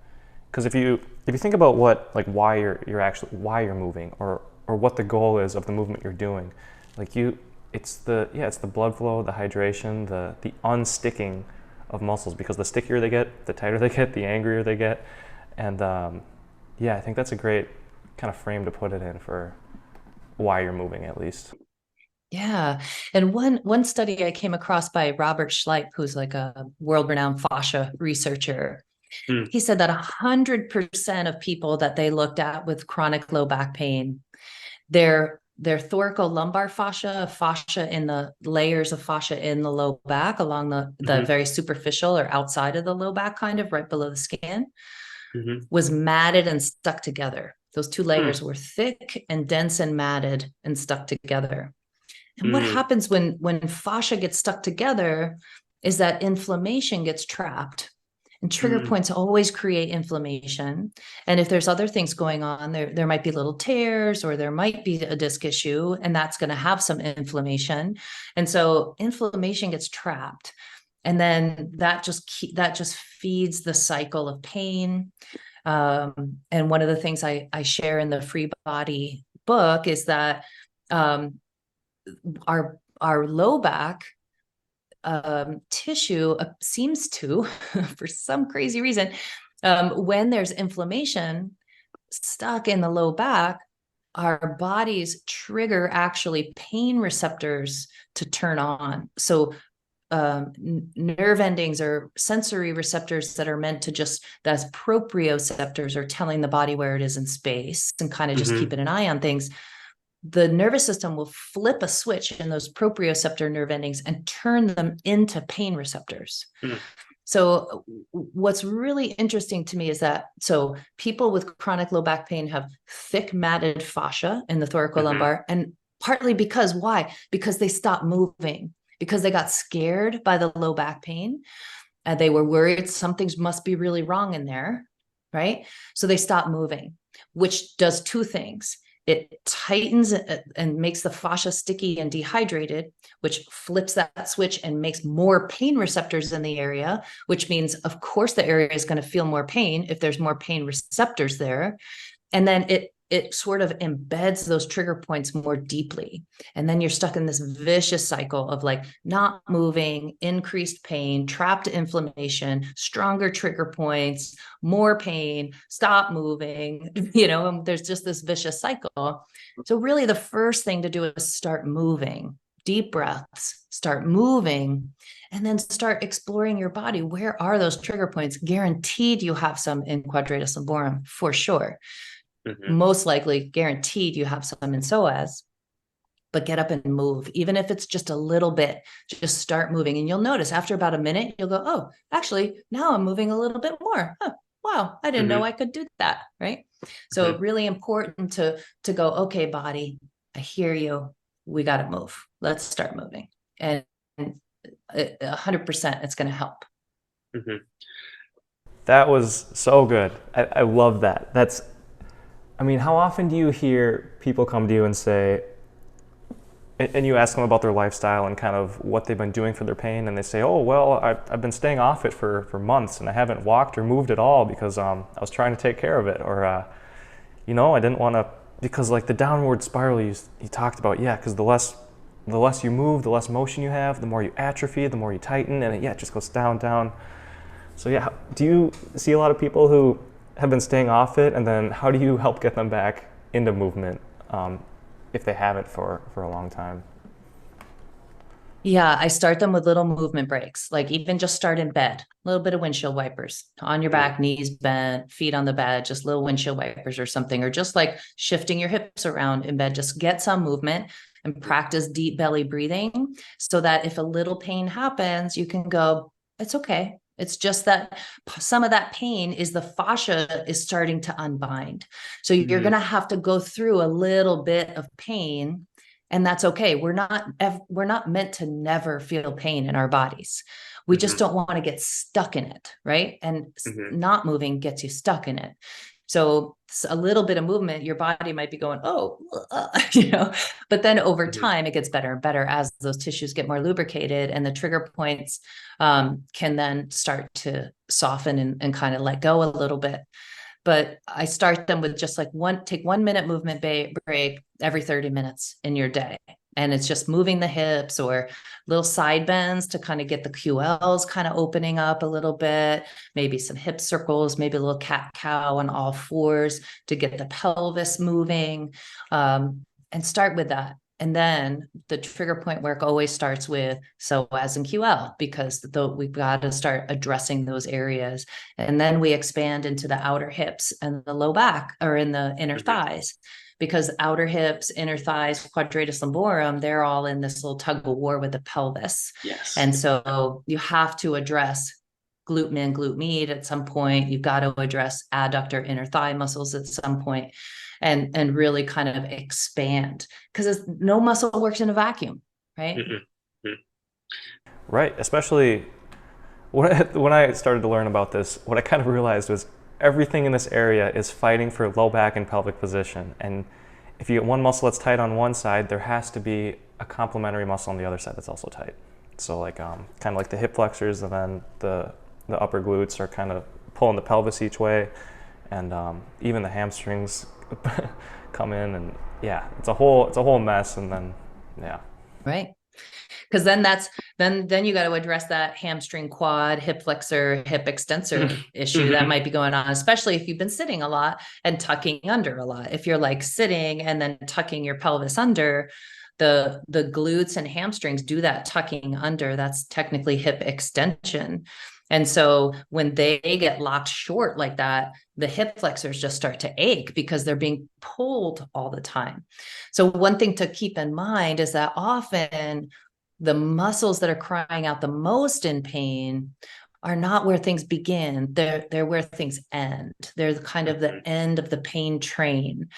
S1: because if you think about what, like, why you're actually why you're moving, or what the goal is of the movement you're doing, like it's the blood flow, the hydration, the unsticking of muscles, because the stickier they get, the tighter they get, the angrier they get. And yeah, I think that's a great kind of frame to put it in for why you're moving, at least.
S2: Yeah. And one study I came across by Robert Schleip, who's like a world-renowned fascia researcher,
S3: Mm.
S2: he said that 100% of people that they looked at with chronic low back pain, their thoracolumbar fascia in the layers of fascia in the low back along the very superficial or outside of the low back, kind of right below the skin, was matted and stuck together. Those two layers were thick and dense and matted and stuck together. And what happens when fascia gets stuck together is that inflammation gets trapped. And trigger points always create inflammation. And if there's other things going on, there might be little tears, or there might be a disc issue, and that's going to have some inflammation. And so inflammation gets trapped. And then that just feeds the cycle of pain. And one of the things I share in the Free Body book is that our low back tissue seems to, for some crazy reason, when there's inflammation stuck in the low back, our bodies trigger actually pain receptors to turn on. So nerve endings or sensory receptors that are meant to just, that's proprioceptors, are telling the body where it is in space and kind of just keeping an eye on things. The nervous system will flip a switch in those proprioceptor nerve endings and turn them into pain receptors. So what's really interesting to me is that, so people with chronic low back pain have thick matted fascia in the thoracolumbar, and partly because, why? Because they stopped moving, because they got scared by the low back pain, and they were worried something must be really wrong in there, right? So they stopped moving, which does two things. It tightens and makes the fascia sticky and dehydrated, which flips that switch and makes more pain receptors in the area, which means, of course, the area is going to feel more pain if there's more pain receptors there. And then it sort of embeds those trigger points more deeply. And then you're stuck in this vicious cycle of like not moving, increased pain, trapped inflammation, stronger trigger points, more pain, stop moving, and there's just this vicious cycle. So really the first thing to do is start moving, deep breaths, start moving, and then start exploring your body. Where are those trigger points? Guaranteed you have some in quadratus lumborum, for sure. Most likely, guaranteed you have some in psoas, but get up and move. Even if it's just a little bit, just start moving. And you'll notice after about a minute, you'll go, oh, actually, now I'm moving a little bit more. Huh, wow, I didn't know I could do that, right? So really important to go, okay, body, I hear you. We got to move. Let's start moving. And 100% it's going to help.
S1: That was so good. I love that. How often do you hear people come to you and say, and you ask them about their lifestyle and kind of what they've been doing for their pain, and they say, oh, well, I've been staying off it for months, and I haven't walked or moved at all because I was trying to take care of it, or, I didn't want to, because like the downward spiral you talked about, yeah, because the less you move, the less motion you have, the more you atrophy, the more you tighten, and it just goes down, down. So yeah, do you see a lot of people who have been staying off it, and then how do you help get them back into movement if they haven't for a long time?
S2: Yeah, I start them with little movement breaks, like even just start in bed, a little bit of windshield wipers on your
S3: Mm,
S2: back, knees bent, feet on the bed, just little windshield wipers or something, or just like shifting your hips around in bed. Just get some movement and
S3: mm,
S2: practice deep belly breathing so that if a little pain happens, you can go, it's okay. It's just that some of that pain is the fascia is starting to unbind. So you're going
S3: mm,
S2: to have to go through a little bit of pain, and that's okay. We're not meant to never feel pain in our bodies. We just
S3: mhm,
S2: don't want to get stuck in it, right? And
S3: mhm,
S2: not moving gets you stuck in it. So a little bit of movement, your body might be going, oh, but then over
S3: mhm.
S2: time, it gets better and better as those tissues get more lubricated, and the trigger points can then start to soften and kind of let go a little bit. But I start them with just like take 1 minute movement break every 30 minutes in your day. And it's just moving the hips or little side bends to kind of get the QLs kind of opening up a little bit, maybe some hip circles, maybe a little cat cow on all fours to get the pelvis moving. And start with that. And then the trigger point work always starts with psoas and QL, because we've got to start addressing those areas. And then we expand into the outer hips and the low back, or in the inner
S3: Mhm.
S2: thighs, because outer hips, inner thighs, quadratus lumborum, they're all in this little tug of war with the pelvis.
S3: Yes.
S2: And so you have to address glute min, glute med at some point. You've got to address adductor inner thigh muscles at some point, and really kind of expand, because no muscle works in a vacuum, right?
S3: Mhm, mhm.
S1: Right, especially when I started to learn about this, what I kind of realized was everything in this area is fighting for low back and pelvic position. And if you get one muscle that's tight on one side, there has to be a complementary muscle on the other side that's also tight. So like kind of like the hip flexors, and then the upper glutes are kind of pulling the pelvis each way, and even the hamstrings come in, and yeah, it's a whole mess. And then yeah.
S2: Right. Because then you got to address that hamstring, quad, hip flexor, hip extensor issue that
S3: Mhm.
S2: might be going on, especially if you've been sitting a lot and tucking under a lot. If you're like sitting and then tucking your pelvis under, the glutes and hamstrings do that tucking under. That's technically hip extension. And so when they get locked short like that, the hip flexors just start to ache because they're being pulled all the time. So one thing to keep in mind is that often the muscles that are crying out the most in pain are not where things begin. They're where things end. They're kind of the
S3: Mhm.
S2: end of the pain train.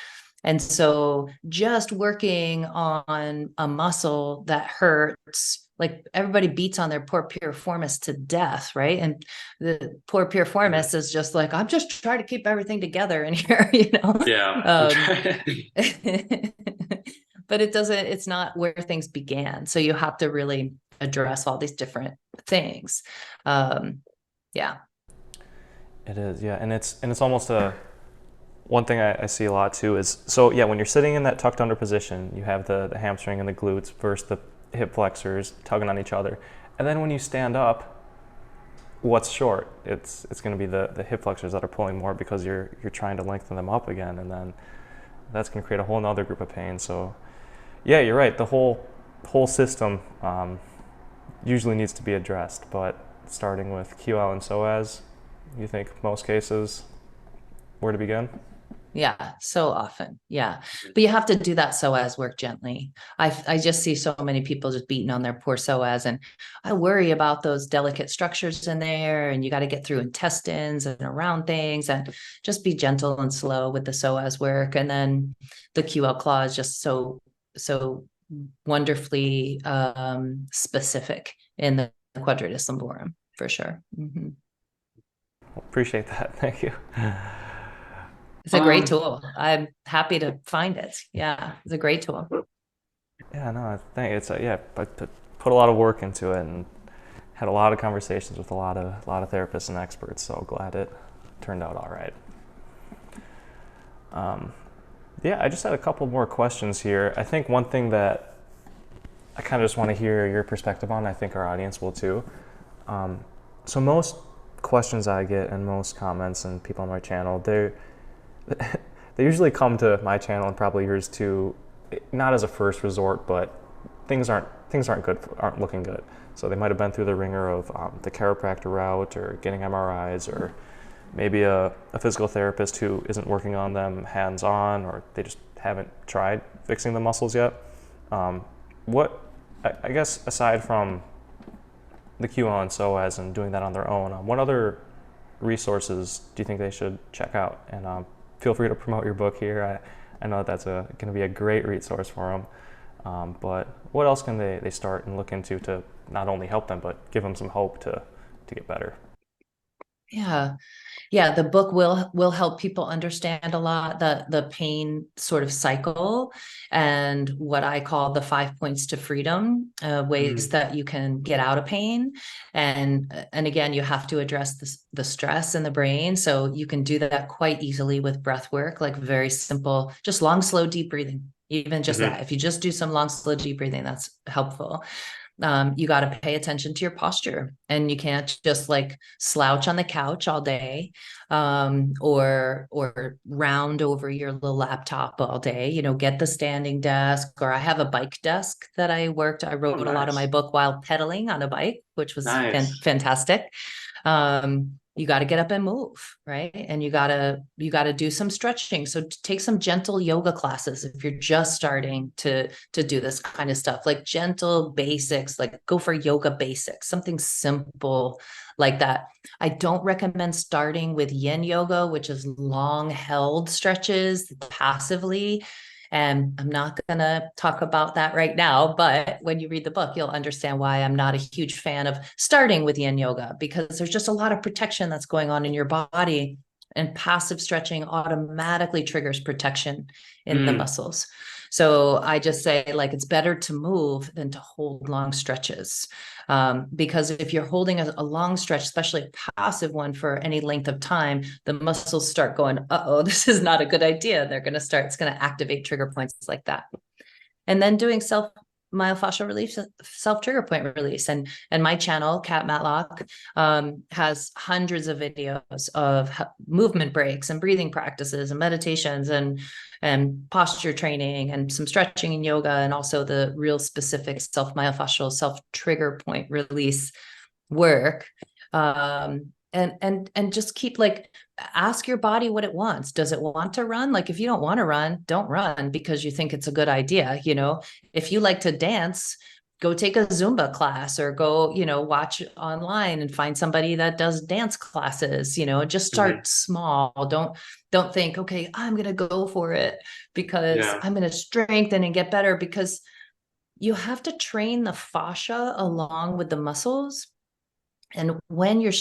S2: And so just working on a muscle that hurts, like everybody beats on their poor piriformis to death, right? And the poor
S3: Mhm.
S2: piriformis is just like, I'm just trying to keep everything together in here,
S3: Yeah. I'm
S2: Um,
S3: trying.
S2: but it's not where things began. So you have to really address all these different things. Um, yeah.
S1: It is, yeah, and it's almost a one thing I see a lot too is, so yeah, when you're sitting in that tucked under position, you have the hamstring and the glutes versus the hip flexors tugging on each other, and then when you stand up, what's short? It's going to be the hip flexors that are pulling more because you're trying to lengthen them up again, and then that's going to create a whole nother group of pain. So yeah, you're right. The whole system usually needs to be addressed, but starting with QL and psoas, you think most cases where to begin?
S2: Yeah, so often. Yeah.
S3: Mhm.
S2: But you have to do that psoas work gently. I just see so many people just beating on their poor psoas, and I worry about those delicate structures in there, and you got to get through intestines and around things, and just be gentle and slow with the psoas work. And then the QL claw is just so wonderfully specific in the quadratus lumborum for sure.
S1: Appreciate that. Thank you.
S2: It's a great
S3: Um,
S2: tool. I'm happy to find it. Yeah, it's a great tool.
S1: Yeah, no, I think it's yeah. I put a lot of work into it and had a lot of conversations with a lot of therapists and experts. So glad it turned out all right. Um, yeah, I just had a couple more questions here. I think one thing that I kind of just want to hear your perspective on, I think our audience will too. Um, so most questions I get and most comments and people on my channel, they usually come to my channel and probably yours too, not as a first resort, but things aren't things aren't looking good. So they might have been through the ringer of the chiropractor route or getting MRIs, or maybe a physical therapist who isn't working on them hands-on, or they just haven't tried fixing the muscles yet. What, I guess, aside from the QL and Psoas and doing that on their own, what other resources do you think they should check out? And feel free to promote your book here. I know that's going to be a great resource for them. But what else can they start and look into to not only help them, but give them some hope to get better?
S2: Yeah. Yeah, the book will help people understand a lot the pain sort of cycle and what I call the 5 points to freedom, ways that you can get out of pain. And again, you have to address the stress in the brain. So you can do that quite easily with breath work, like very simple, just long, slow, deep breathing. Even just that. If you just do some long, slow, deep breathing, that's helpful. You got to pay attention to your posture, and you can't just like slouch on the couch all day, or round over your little laptop all day. Get the standing desk, or I have a bike desk that I wrote a lot of my book while pedaling on a bike, which was fantastic. You got to get up and move, right? And you got to do some stretching. So take some gentle yoga classes if you're just starting to do this kind of stuff, like gentle basics, like go for yoga basics, something simple like that. I don't recommend starting with yin yoga, which is long held stretches passively. And I'm not going to talk about that right now, but when you read the book, you'll understand why I'm not a huge fan of starting with yin yoga, because there's just a lot of protection that's going on in your body, and passive stretching automatically triggers protection in the muscles. So I just say, like, it's better to move than to hold long stretches. Because if you're holding a long stretch, especially a passive one for any length of time, the muscles start going, uh-oh, this is not a good idea. It's going to activate trigger points like that. And then doing myofascial release, self trigger point release. And my channel, Cat Matlock, has hundreds of videos of movement breaks and breathing practices and meditations and posture training and some stretching and yoga, and also the real specific myofascial self trigger point release work. And just keep, like, ask your body what it wants. Does it want to run? Like, if you don't want to run, don't run because you think it's a good idea. If you like to dance, go take a Zumba class, or go, watch online and find somebody that does dance classes. Just start small. Don't think, okay, I'm going to go for it because I'm going to strengthen and get better, because you have to train the fascia along with the muscles. And when you're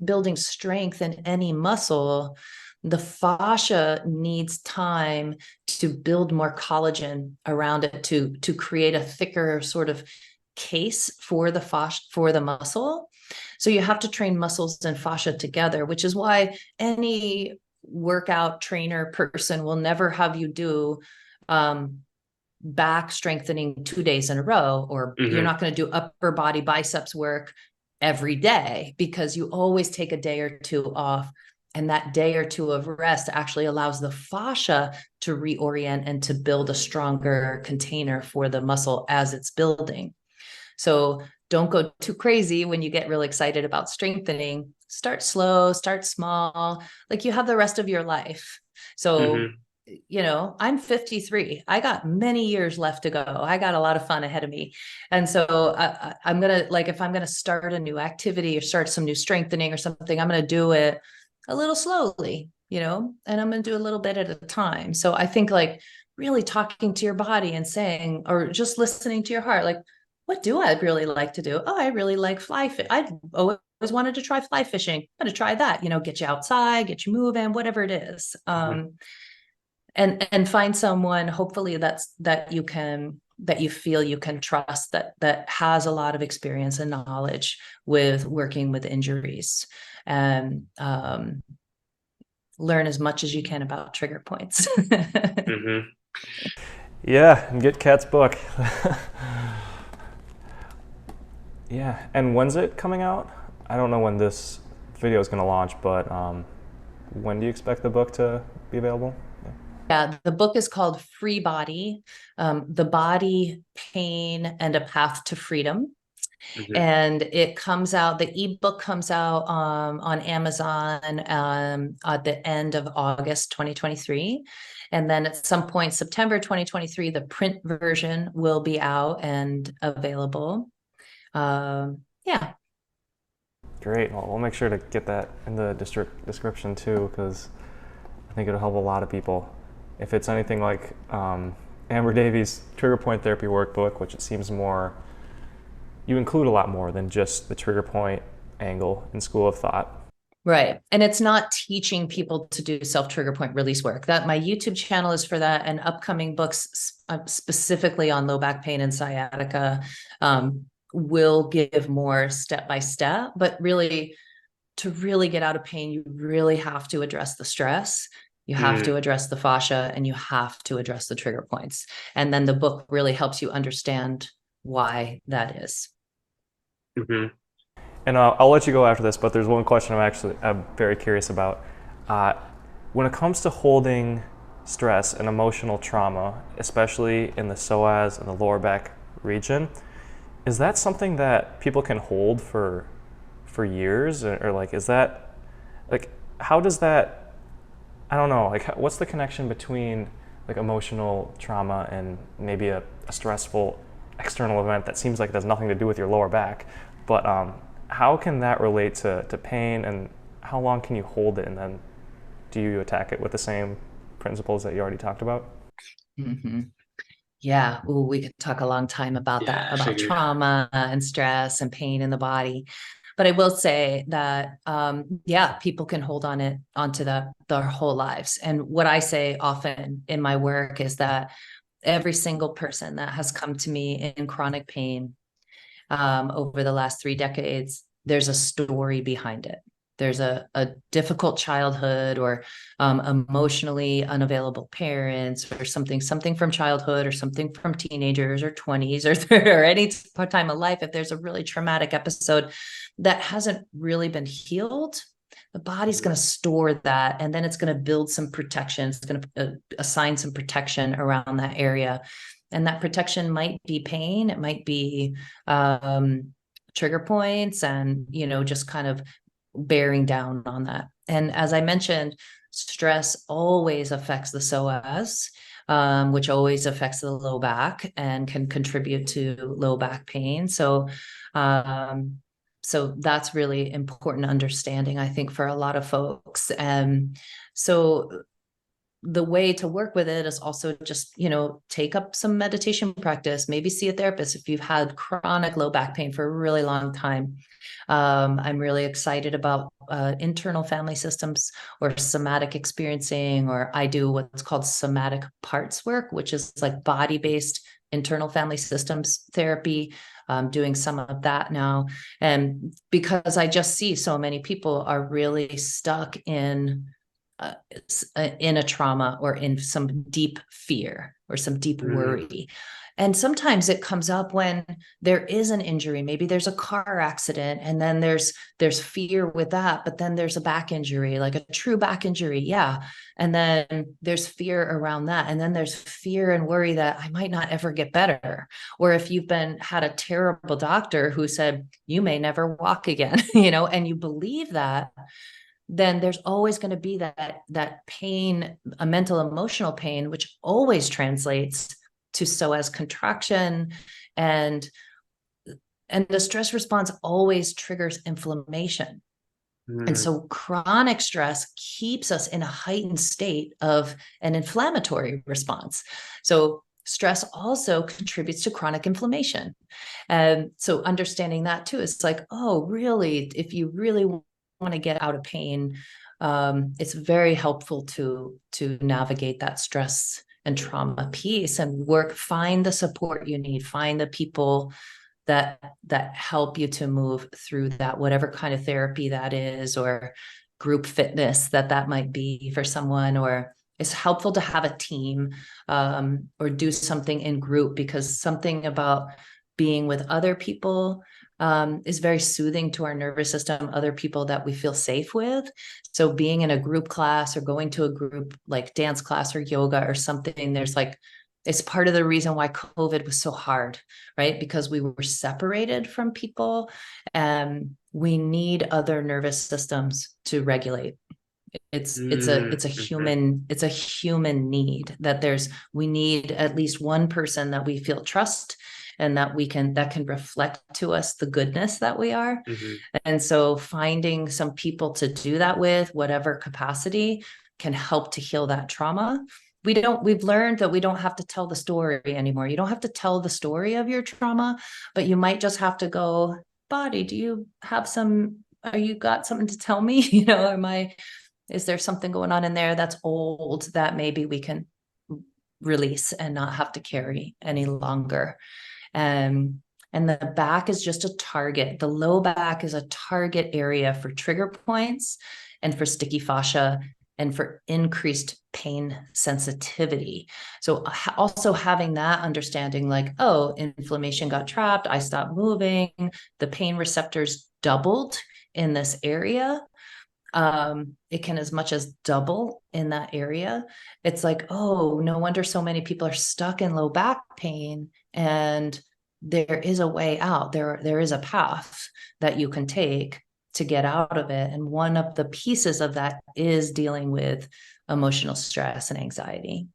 S2: building strength in any muscle, the fascia needs time to build more collagen around it to create a thicker sort of case for the fascia, for the muscle. So you have to train muscles and fascia together, which is why any workout trainer person will never have you do back strengthening 2 days in a row, or you're not going to do upper body biceps work every day, because you always take a day or two off. And that day or two of rest actually allows the fascia to reorient and to build a stronger container for the muscle as it's building. So don't go too crazy when you get really excited about strengthening. Start slow, start small, like you have the rest of your life. So I'm 53. I got many years left to go. I got a lot of fun ahead of me. And so I'm going to, like, if I'm going to start a new activity or start some new strengthening or something, I'm going to do it a little slowly, and I'm going to do a little bit at a time. So I think, like, really talking to your body and saying, or just listening to your heart, like, what do I really like to do? Oh, I really like fly fish. I always wanted to try fly fishing. I'm going to try that, get you outside, get you moving, whatever it is. And find someone, hopefully, that you feel you can trust, that has a lot of experience and knowledge with working with injuries, and learn as much as you can about trigger points.
S1: Yeah, and get Kat's book. Yeah, and when's it coming out? I don't know when this video is going to launch, but when do you expect the book to be available?
S2: Yeah, the book is called Free Body, The Body, Pain, and a Path to Freedom.
S3: Hmm.
S2: And it comes out, the ebook comes out on Amazon at the end of August 2023. And then at some point, September 2023, the print version will be out and available. Yeah.
S1: Great. Well, we'll make sure to get that in the description too, because I think it'll help a lot of people. If it's anything like Amber Davies' trigger point therapy workbook, which it seems more, you include a lot more than just the trigger point angle in School of Thought.
S2: Right. And it's not teaching people to do self trigger point release work. That my YouTube channel is for that, and upcoming books specifically on low back pain and sciatica will give more step by step. But really, to really get out of pain, you really have to address the stress. You have to address the fascia, and you have to address the trigger points. And then the book really helps you understand why that is.
S3: Hmm.
S1: And I'll let you go after this, but there's one question I'm very curious about. When it comes to holding stress and emotional trauma, especially in the psoas and the lower back region, is that something that people can hold for years, or like, is that like, how does that, I don't know, like, what's the connection between like emotional trauma and maybe a stressful external event that seems like it has nothing to do with your lower back, but how can that relate to pain, and how long can you hold it, and then do you attack it with the same principles that you already talked about?
S2: Mm-hmm. Yeah, ooh, we could talk a long time about
S3: Yeah,
S2: that,
S3: I
S2: about
S3: figured.
S2: trauma and stress and pain in the body. But I will say that, yeah, people can hold onto that their whole lives. And what I say often in my work is that every single person that has come to me in chronic pain over the last 3 decades, there's a story behind it. There's a difficult childhood, or emotionally unavailable parents, or something from childhood, or something from teenagers or 20s, or any time of life. If there's a really traumatic episode that hasn't really been healed, the body's going to store that, and then it's going to build some protection. It's going to assign some protection around that area. And that protection might be pain. It might be trigger points, and, just kind of bearing down on that. And as I mentioned, stress always affects the psoas, which always affects the low back and can contribute to low back pain. So that's really important understanding, I think, for a lot of folks. And so the way to work with it is also just, take up some meditation practice, maybe see a therapist if you've had chronic low back pain for a really long time. I'm really excited about internal family systems, or somatic experiencing, or I do what's called somatic parts work, which is like body-based internal family systems therapy. Doing some of that now. And because I just see so many people are really stuck in a trauma, or in some deep fear, or some deep worry. And sometimes it comes up when there is an injury. Maybe there's a car accident, and then there's fear with that, but then there's a back injury, like a true back injury. Yeah. And then there's fear around that. And then there's fear and worry that I might not ever get better. Or if you've had a terrible doctor who said, you may never walk again, and you believe that, then there's always going to be that pain, a mental emotional pain, which always translates to psoas contraction, and the stress response always triggers inflammation. And
S3: Mm-hmm.
S2: so chronic stress keeps us in a heightened state of an inflammatory response. So stress also contributes to chronic inflammation. And so understanding that too, is like, oh, really, if you really want to get out of pain, it's very helpful to navigate that stress and trauma piece, and find the support you need, find the people that help you to move through that, whatever kind of therapy that is, or group fitness that might be for someone. Or it's helpful to have a team, or do something in group, because something about being with other people is very soothing to our nervous system, other people that we feel safe with. So being in a group class or going to a group like dance class or yoga or something, there's like, it's part of the reason why COVID was so hard, right? Because we were separated from people, and we need other nervous systems to regulate. It's a human need that we need at least one person that we feel trust and that can reflect to us the goodness that we are. And so finding some people to do that with, whatever capacity, can help to heal that trauma. We've learned that we don't have to tell the story anymore. You don't have to tell the story of your trauma, but you might just have to go, body, you got something to tell me? Is there something going on in there that's old that maybe we can release and not have to carry any longer? And the back is just a target. The low back is a target area for trigger points and for sticky fascia and for increased pain sensitivity. So also having that understanding, like, oh, inflammation got trapped, I stopped moving, the pain receptors doubled in this area. It can as much as double in that area. It's like, oh, no wonder so many people are stuck in low back pain, and there is a way out. There is a path that you can take to get out of it. And one of the pieces of that is dealing with emotional stress and anxiety.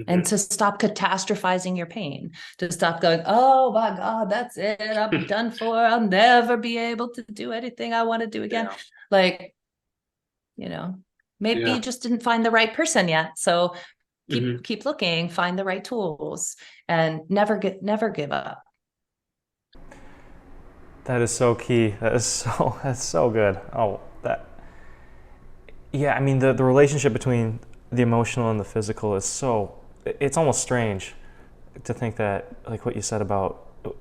S2: And to stop catastrophizing your pain, to stop going, oh my God, that's it, I'm done for, I'll never be able to do anything I want to do again. Like, maybe you just didn't find the right person yet. So keep looking, find the right tools, and never give up.
S1: That is so key. That's so good. I mean, the relationship between the emotional and the physical is it's almost strange to think that, like what you said about the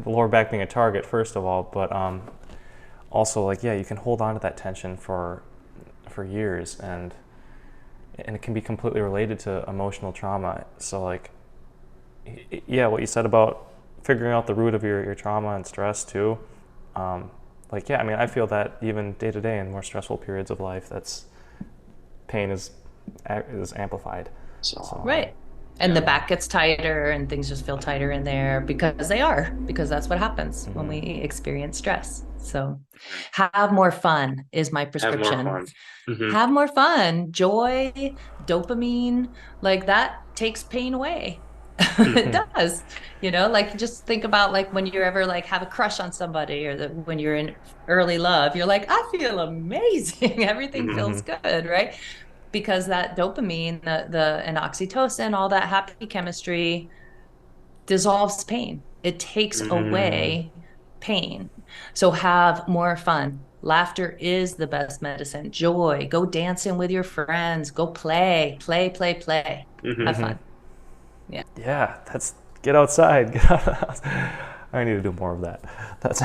S1: lower back being a target, first of all, but also, like, you can hold on to that tension for years, and it can be completely related to emotional trauma. So, like, what you said about figuring out the root of your trauma and stress too. I mean, I feel that even day to day in more stressful periods of life, pain is amplified. So,
S2: right. And the back gets tighter and things just feel tighter in there because that's what happens when we experience stress. So have more fun is my prescription. Have more fun. Joy, dopamine, like that takes pain away. It does, like, just think about, like, when you're ever like have a crush on somebody, or when you're in early love, you're like, I feel amazing. Everything feels good, right? Because that dopamine, and oxytocin, all that happy chemistry dissolves pain. It takes away pain. So have more fun. Laughter is the best medicine. Joy. Go dancing with your friends. Go play. Have fun.
S1: Yeah, get outside. Get out. I need to do more of that. That's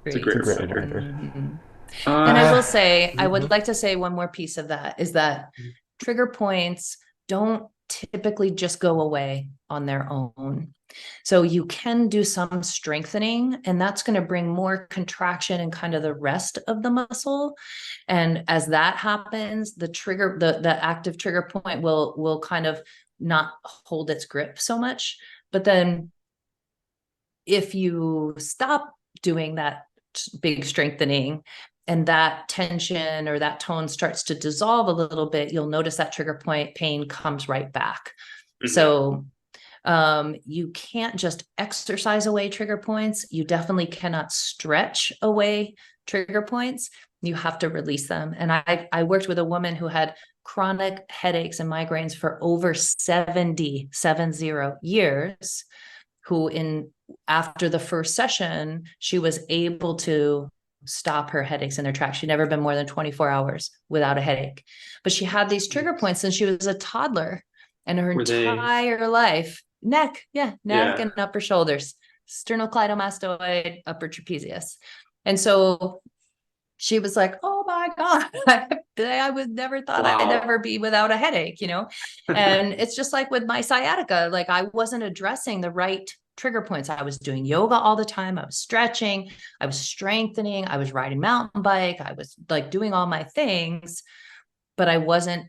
S3: it's a great reminder.
S2: And I will say, I would like to say one more piece of that is that trigger points don't typically just go away on their own. So you can do some strengthening, and that's going to bring more contraction and kind of the rest of the muscle. And as that happens, the active trigger point will kind of not hold its grip so much. But then if you stop doing that big strengthening, and that tension or that tone starts to dissolve a little bit, you'll notice that trigger point pain comes right back. So you can't just exercise away trigger points. You definitely cannot stretch away trigger points. You have to release them. And I worked with a woman who had chronic headaches and migraines for over 70 years, who after the first session, she was able to stop her headaches in their tracks. She'd never been more than 24 hours without a headache, but she had these trigger points since she was a toddler, and her entire life, neck and upper shoulders, sternocleidomastoid, upper trapezius. And so she was like, oh my God, I would never thought I'd ever be without a headache, And it's just like with my sciatica, like I wasn't addressing the right trigger points. I was doing yoga all the time. I was stretching, I was strengthening, I was riding mountain bike. I was like doing all my things, but I wasn't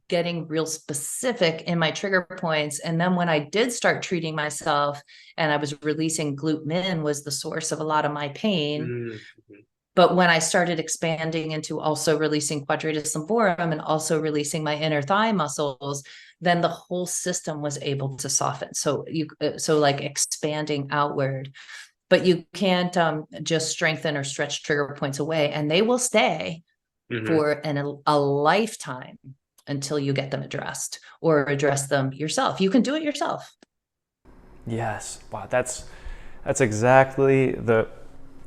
S2: getting real specific in my trigger points. And then when I did start treating myself and I was releasing glute-min was the source of a lot of my pain.
S3: Mm-hmm.
S2: But when I started expanding into also releasing quadratus lumborum and also releasing my inner thigh muscles, then the whole system was able to soften. So like expanding outward, but you can't just strengthen or stretch trigger points away, and they will stay for a lifetime until you get them addressed or address them yourself. You can do it yourself.
S1: Yes. Wow. That's exactly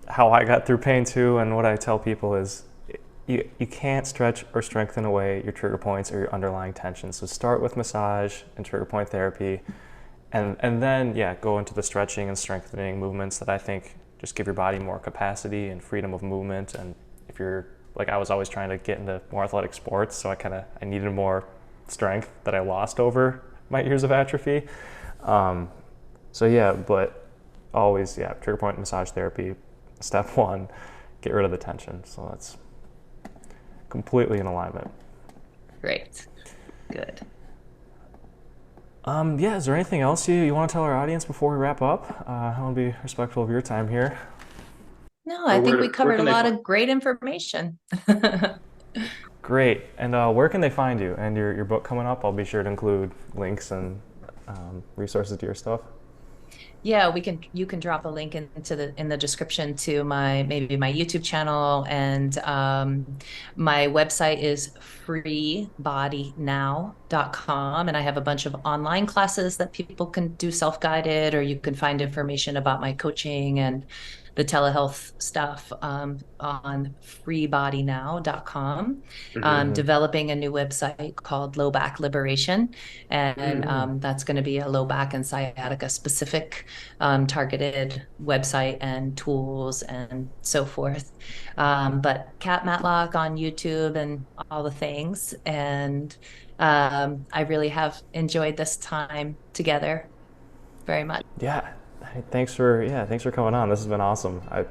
S1: how I got through pain too. And what I tell people is you can't stretch or strengthen away your trigger points or your underlying tension. So start with massage and trigger point therapy, and then go into the stretching and strengthening movements that I think just give your body more capacity and freedom of movement. And if you're like, I was always trying to get into more athletic sports, so I needed more strength that I lost over my years of atrophy. But always, trigger point massage therapy, step one, get rid of the tension. So that's completely in alignment.
S2: Great. Good.
S1: Is there anything else you want to tell our audience before we wrap up? I want to be respectful of your time here.
S2: No, I think we covered a lot of great information.
S1: Great. And where can they find you and your book coming up? I'll be sure to include links and resources to your stuff.
S2: Yeah, you can drop a link in the description to maybe my YouTube channel, and my website is freebodynow.com, and I have a bunch of online classes that people can do self-guided, or you can find information about my coaching and the telehealth stuff on freebodynow.com. Developing a new website called Low Back Liberation, and that's going to be a low back and sciatica specific targeted website and tools and so forth. But Kat Matlock on YouTube and all the things. And I really have enjoyed this time together very much.
S1: Yeah. Thanks for coming on. This has been awesome. I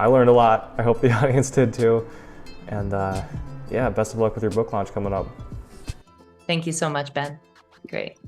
S1: learned a lot. I hope the audience did too. And best of luck with your book launch coming up.
S2: Thank you so much, Ben. Great.